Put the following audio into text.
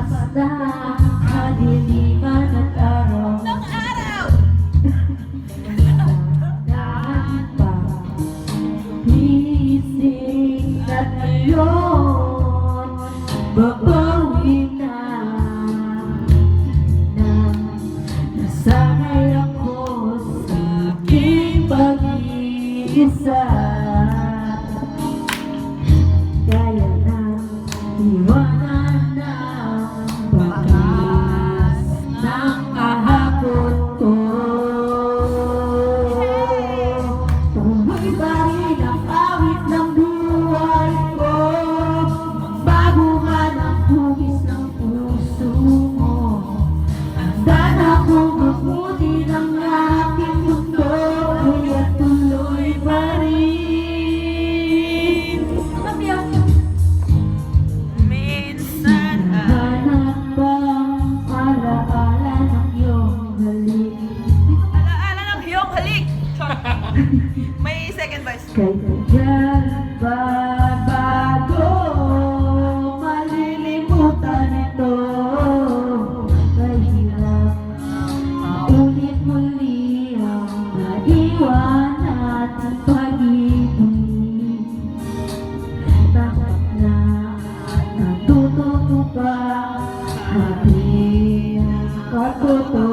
basta kadiliman at araw Ng araw! dahil pa ising at ngayon babawi na nasanay ako sa aking pag-iisa. Kaya na iwanan ng bakas ng kahapon ko. Tuloy pa rin ang awit ng buhay ko, bago man ang hugis ng puso mo. Handa na akong mabuti ng aking mundo, kaya tuloy pa rin. Minsan Hanap bang alaala ng iyong halik? alaala ng iyong halik! May second verse. Kailan ba bago malilimutan ito? Kahirap ulit muli ang naiwan at pag-ibig. Dapat na natututo pa ating pagtuto.